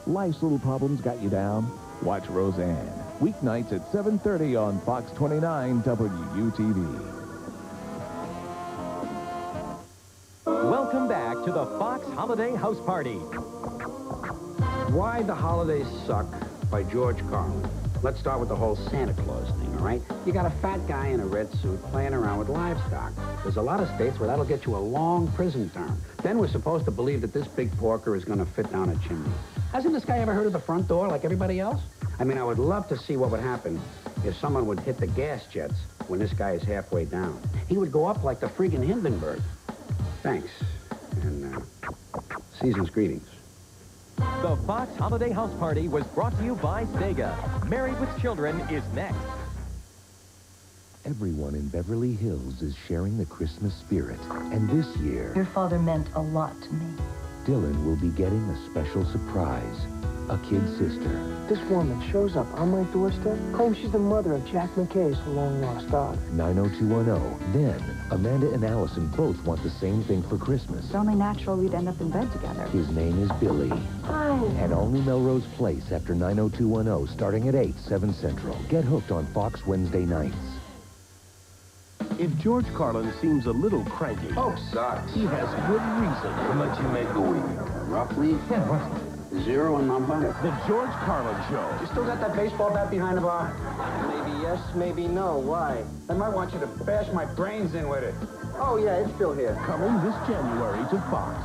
Life's little problems got you down? Watch Roseanne. Weeknights at 7:30 on Fox 29 WUTV. Welcome back to the Fox Holiday House Party. Why the Holidays Suck by George Carlin. Let's start with the whole Santa Claus thing, all right? You got a fat guy in a red suit playing around with livestock. There's a lot of states where that'll get you a long prison term. Then we're supposed to believe that this big porker is going to fit down a chimney. Hasn't this guy ever heard of the front door like everybody else? I mean, I would love to see what would happen if someone would hit the gas jets when this guy is halfway down. He would go up like the friggin' Hindenburg. Thanks, and season's greetings. The Fox Holiday House Party was brought to you by Sega. Married with Children is next. Everyone in Beverly Hills is sharing the Christmas spirit. And this year, Your father meant a lot to me. Dylan will be getting a special surprise. A kid sister. This woman shows up on my doorstep, claims she's the mother of Jack McKay's long-lost dog. 90210. Then, Amanda and Allison both want the same thing for Christmas. It's only natural we'd end up in bed together. His name is Billy. Hi. And only Melrose Place after 90210, starting at 8, 7 Central. Get hooked on Fox Wednesday nights. If George Carlin seems a little cranky, Oh, sucks. he has good reason. How much you make a week? Roughly? Yeah, what? Zero a number? The George Carlin Show. You still got that baseball bat behind the bar? Maybe yes, maybe no. Why? I might want you to bash my brains in with it. Oh, yeah, it's still here. Coming this January to Fox.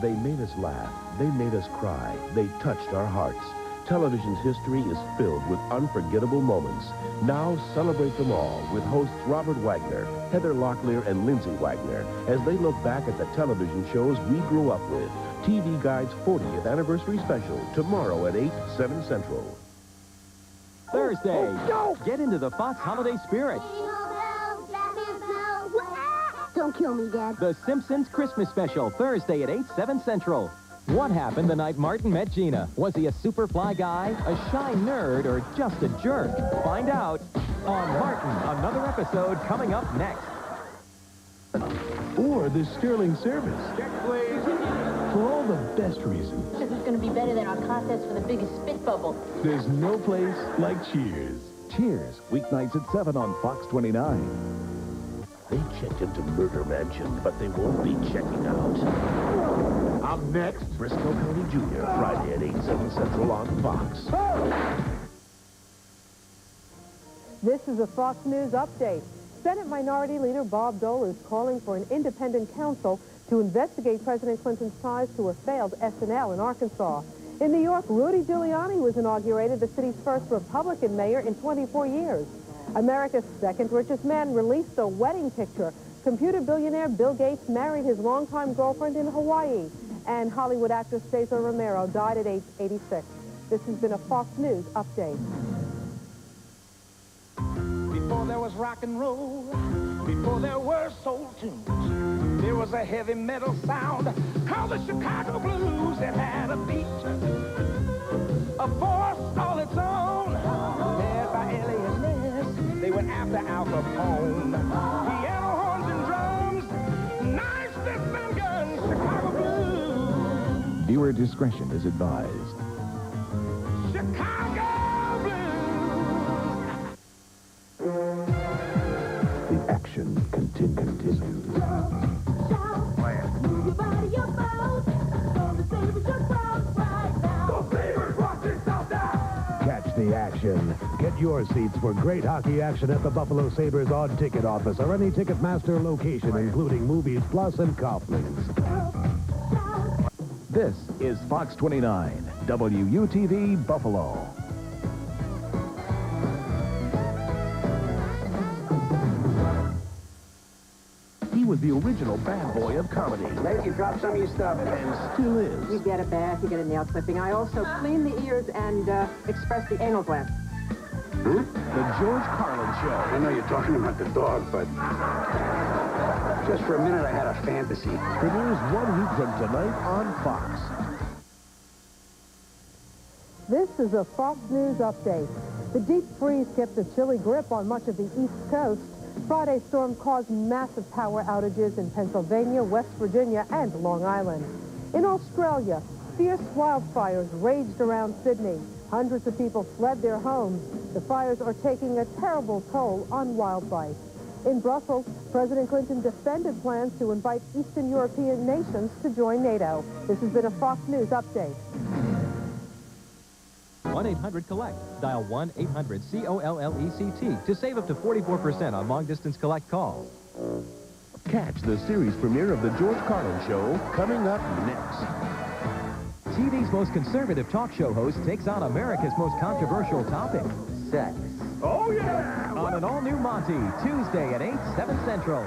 They made us laugh. They made us cry. They touched our hearts. Television's history is filled with unforgettable moments. Now celebrate them all with hosts Robert Wagner, Heather Locklear, and Lindsay Wagner as they look back at the television shows we grew up with. TV Guide's 40th anniversary special, tomorrow at 8, 7 Central. Thursday. Get into the Fox Holiday spirit. Don't kill me, Dad. The Simpsons Christmas Special, Thursday at 8, 7 Central. What happened the night Martin met Gina? Was he a super fly guy, a shy nerd, or just a jerk? Find out on Martin. Another episode coming up next. Or the sterling service. Check, please. For all the best reasons, This is going to be better than our contest for the biggest spit bubble. there's no place like Cheers. Cheers. Weeknights at 7 on Fox 29. They checked into Murder Mansion, but they won't be checking out. Up next, Briscoe County Jr., Friday at 8, 7 Central on Fox. This is a Fox News update. Senate Minority Leader Bob Dole is calling for an independent counsel to investigate President Clinton's ties to a failed S&L in Arkansas. In New York, Rudy Giuliani was inaugurated the city's first Republican mayor in 24 years. America's second richest man released a wedding picture. Computer billionaire Bill Gates married his longtime girlfriend in Hawaii. And Hollywood actor Cesar Romero died at age 86. This has been a Fox News update. Before there was rock and roll, before there were soul tunes, there was a heavy metal sound called the Chicago Blues. It had a beat, a force all its own, led by LAS. They went after Al Capone. Piano, horns, and drums, knives, fists, and guns, Chicago Blues. Viewer discretion is advised. Chicago Blues. The action continues. Catch the action. Get your seats for great hockey action at the Buffalo Sabres on Ticket Office or any Ticketmaster location, including Movies Plus and Kaufman's. This is Fox 29, WUTV Buffalo. He was the original bad boy of comedy. Lady, you drop some of your stuff. And still is. You get a bath, you get a nail clipping. I also clean the ears and express the anal gland. Huh? The George Carlin Show. I know you're talking about the dog, but just for a minute I had a fantasy. Premieres 1 week from tonight on Fox. This is a Fox News update. The deep freeze kept a chilly grip on much of the East Coast. Friday's storm caused massive power outages in Pennsylvania, West Virginia, and Long Island. In Australia, Fierce wildfires raged around Sydney. Hundreds of people fled their homes. The fires are taking a terrible toll on wildlife. In Brussels, President Clinton defended plans to invite Eastern European nations to join NATO. This has been a Fox News update. 1-800-COLLECT. Dial 1-800-COLLECT to save up to 44% on long-distance collect calls. Catch the series premiere of The George Carlin Show coming up next. TV's most conservative talk show host takes on America's most controversial topic, sex. Oh, yeah! On an all-new Monty, Tuesday at 8, 7 Central.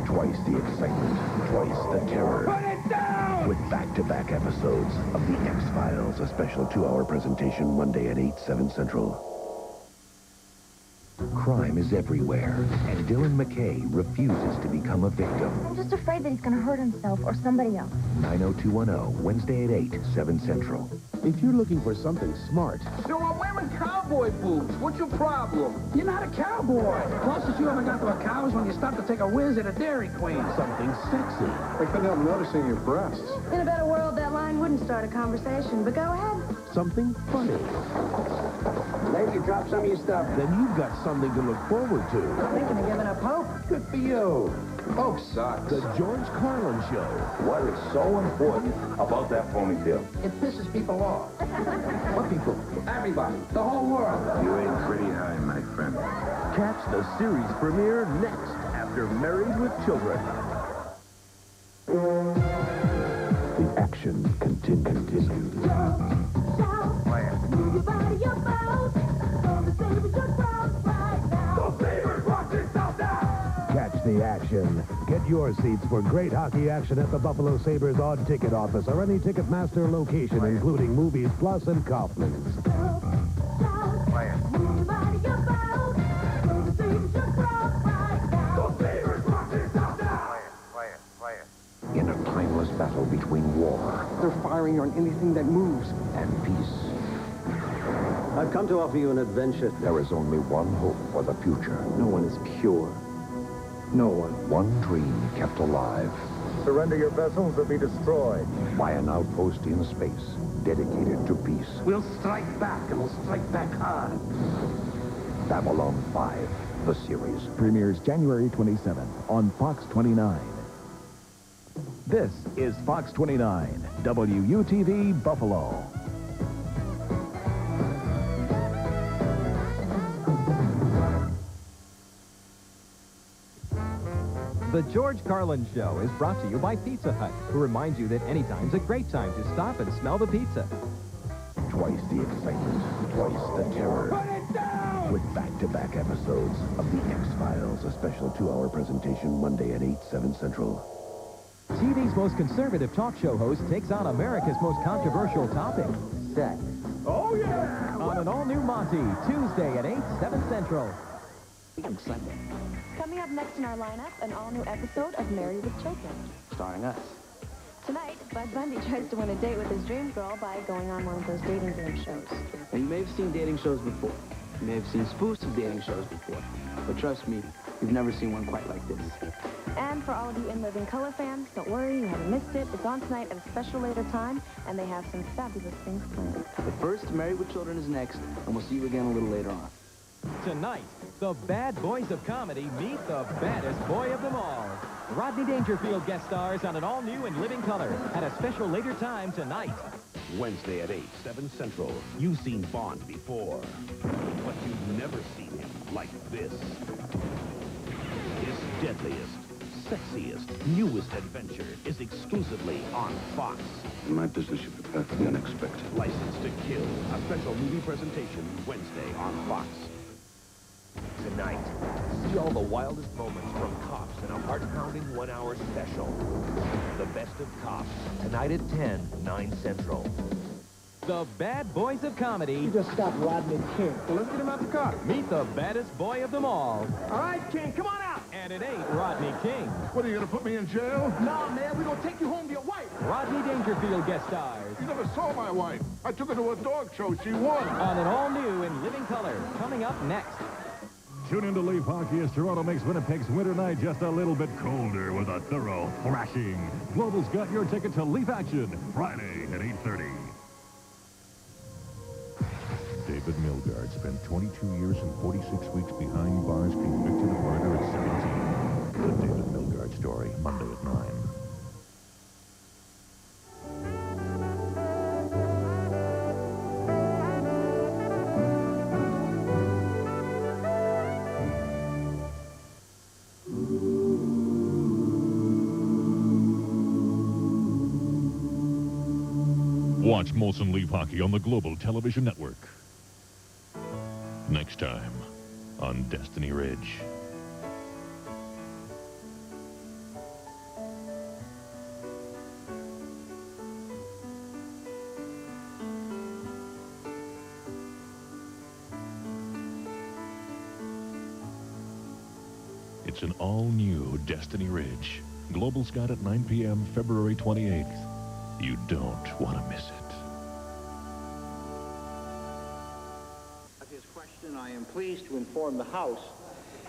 Twice the excitement, twice the terror. Put it down! With back-to-back episodes of The X-Files, a special 2-hour presentation Monday at 8, 7 Central. Crime is everywhere, and Dylan McKay refuses to become a victim. I'm just afraid that he's going to hurt himself or somebody else. 90210, Wednesday at 8, 7 Central. If you're looking for something smart... So I'm wearing cowboy boots. What's your problem? You're not a cowboy. Closest you ever got to a cow is when you stopped to take a whiz at a Dairy Queen. Something sexy. I couldn't help noticing your breasts. In a better world, that line wouldn't start a conversation, but go ahead. Something funny. Maybe you drop some of your stuff. Then you've got something to look forward to. Thinking of giving up hope? Good for you. Hope sucks. The George Carlin Show. What is so important about that ponytail? It pisses people off. What people? Everybody. The whole world. You aim pretty high, my friend. Catch the series premiere next after Married with Children. The action continues. Catch the action. Get your seats for great hockey action at the Buffalo Sabres odd ticket office or any Ticketmaster location, including Movies Plus and Kaufman's. In a timeless battle between war They're firing on anything that moves. and peace, I've come to offer you an adventure. there is only one hope for the future. No one is pure. No one. One dream kept alive Surrender your vessels or be destroyed. by an outpost in space dedicated to peace. We'll strike back, and we'll strike back hard. Babylon 5, the series. Premieres January 27th on Fox 29. This is Fox 29, WUTV Buffalo. The George Carlin Show is brought to you by Pizza Hut, who reminds you that anytime's a great time to stop and smell the pizza. Twice the excitement, twice the terror. Put it down! With back-to-back episodes of The X-Files, a special 2-hour presentation Monday at 8, 7 Central. TV's most conservative talk show host takes on America's most controversial topic, sex. Oh, yeah! On an all-new Monty, Tuesday at 8, 7 Central. Coming up next in our lineup, an all-new episode of Married with Children. Starring us. Tonight, Bud Bundy tries to win a date with his dream girl by going on one of those dating game shows. Now, you may have seen dating shows before. You may have seen spoofs of dating shows before. But trust me, you've never seen one quite like this. And for all of you In Living Color fans, don't worry, you haven't missed it. It's on tonight at a special later time, and they have some fabulous things planned. But first, Married with Children is next, and we'll see you again a little later on. Tonight, the bad boys of comedy meet the baddest boy of them all. Rodney Dangerfield guest stars on an all-new and living color at a special later time tonight. Wednesday at 8, 7 Central. You've seen Bond before, but you've never seen him like this. His deadliest, sexiest, newest adventure is exclusively on Fox. In my business, you prepare for the unexpected. License to Kill, a special movie presentation Wednesday on Fox. Tonight, see all the wildest moments from Cops in a heart-pounding 1-hour special. The Best of Cops, tonight at 10, 9 Central. The bad boys of comedy. You just stopped Rodney King. Well, let's get him out the car. Meet the baddest boy of them all. All right, King, come on out. And it ain't Rodney King. What, are you going to put me in jail? Nah, man, we're going to take you home to your wife. Rodney Dangerfield guest stars. You never saw my wife. I took her to a dog show. She won. On an all-new and living color, coming up next. Tune in to Leaf Hockey as Toronto makes Winnipeg's winter night just a little bit colder with a thorough thrashing. Global's got your ticket to Leaf action Friday at 8:30. David Milgaard spent 22 years and 46 weeks behind bars convicted of murder at 17. The David Milgaard Story, Monday at 9. Watch Molson Leaf Hockey on the Global Television Network. Next time on Destiny Ridge. It's an all-new Destiny Ridge. Global's got it 9 p.m. February 28th. You don't want to miss it. His question, I am pleased to inform the House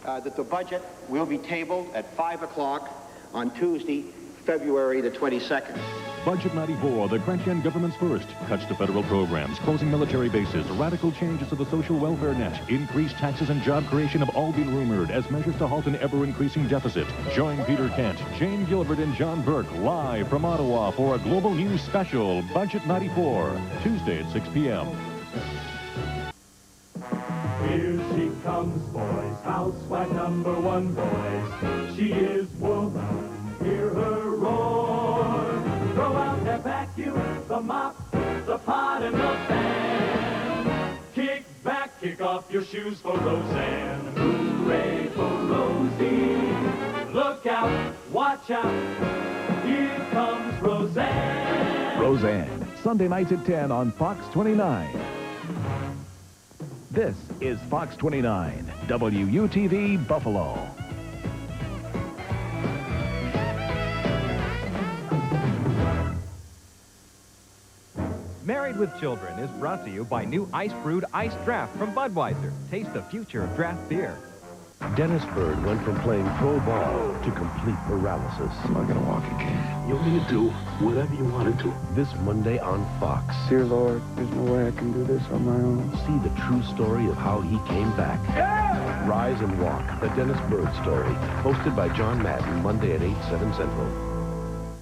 that the budget will be tabled at 5 o'clock on Tuesday, February the 22nd. Budget 94, the Chrétien government's first. Cuts to federal programs, closing military bases, radical changes to the social welfare net, increased taxes and job creation have all been rumored as measures to halt an ever-increasing deficit. Join Peter Kent, Jane Gilbert, and John Burke live from Ottawa for a Global News Special, Budget 94, Tuesday at 6 p.m. Here she comes, boys, housewife number 1, boys. She is woman, hear her roar. Throw out the vacuum, the mop, the pot, and the fan. Kick back, kick off your shoes for Roseanne. Hooray for Rosie. Look out, watch out, here comes Roseanne. Roseanne, Sunday nights at 10 on Fox 29. This is Fox 29, WUTV Buffalo. Married with Children is brought to you by new Ice Brewed Ice Draft from Budweiser. Taste the future of draft beer. Dennis Bird went from playing pro ball to complete paralysis. I'm not going to walk again. You're going to do whatever you want to do. This Monday on Fox. Dear Lord, there's no way I can do this on my own. See the true story of how he came back. Yeah! Rise and Walk, the Dennis Bird story. Hosted by John Madden, Monday at 8, 7 Central.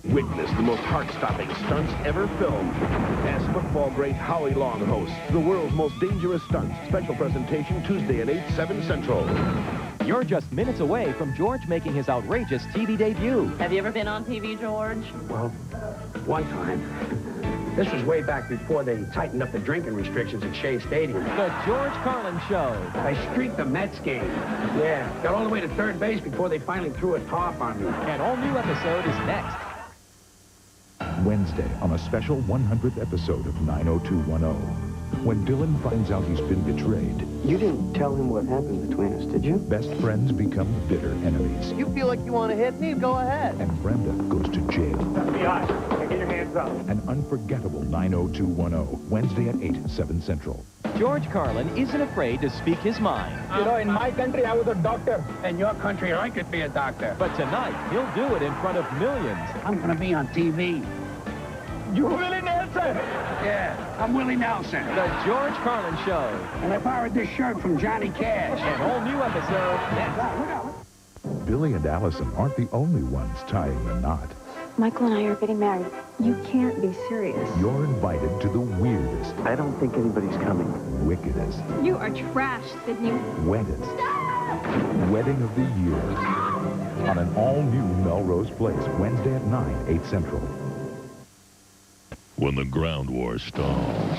Witness the most heart-stopping stunts ever filmed as football great Howie Long hosts the world's most dangerous stunts. Special presentation Tuesday at 8, 7 Central. You're just minutes away from George making his outrageous TV debut. Have you ever been on TV, George? Well, one time. This was way back before they tightened up the drinking restrictions at Shea Stadium. The George Carlin Show. I streaked the Mets game. Yeah, got all the way to third base before they finally threw a top on me. An all-new episode is next. Wednesday on a special 100th episode of 90210. When Dylan finds out he's been betrayed, You didn't tell him what happened between us, did you? best friends become bitter enemies. You feel like you want to hit me? Go ahead. And Brenda goes to jail. FBI, get your hands up. An unforgettable 90210. Wednesday at 8, 7 Central. George Carlin isn't afraid to speak his mind. You know, in my country, I was a doctor. In your country, I could be a doctor. But tonight, he'll do it in front of millions. I'm going to be on TV. You Willie Nelson? Yeah, I'm Willie Nelson. The George Carlin Show. And I borrowed this shirt from Johnny Cash. An all-new episode next. Billy and Allison aren't the only ones tying the knot. Michael and I are getting married. You can't be serious. You're invited to the weirdest, I don't think anybody's coming. wickedest, You are trash, Sydney. wettest wedding of the year on an all-new Melrose Place, Wednesday at 9, 8 Central. When the ground war stalls,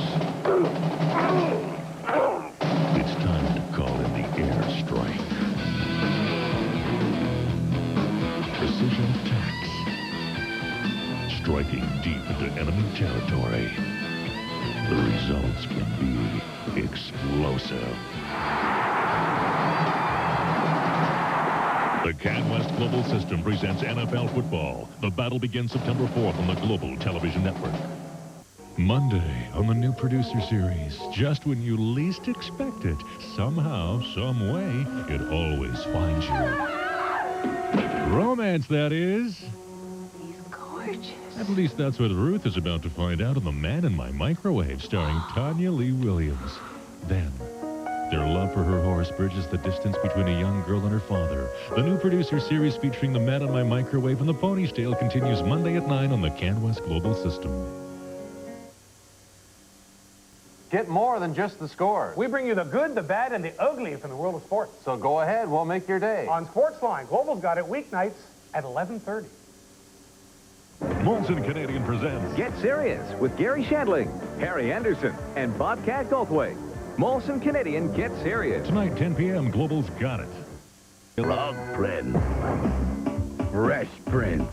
it's time to call in the airstrike. Precision attacks, striking deep into enemy territory. The results can be explosive. The CanWest Global System presents NFL football. The battle begins September 4th on the Global Television Network. Monday on the new producer series. Just when you least expect it, somehow, some way, it always finds you. Romance, that is. He's gorgeous. At least that's what Ruth is about to find out on The Man in My Microwave, starring Tanya Lee Williams. Then, their love for her horse bridges the distance between a young girl and her father. The new producer series featuring The Man in My Microwave and The Pony's Tale continues Monday at 9 on the CanWest Global System. Get more than just the scores. We bring you the good, the bad, and the ugly from the world of sports. So go ahead, we'll make your day. On Sportsline, Global's got it weeknights at 11:30. Molson Canadian presents Get Serious with Gary Shandling, Harry Anderson, and Bobcat Goldthwait. Molson Canadian Get Serious. Tonight, 10 p.m., Global's got it. Love print. Fresh print.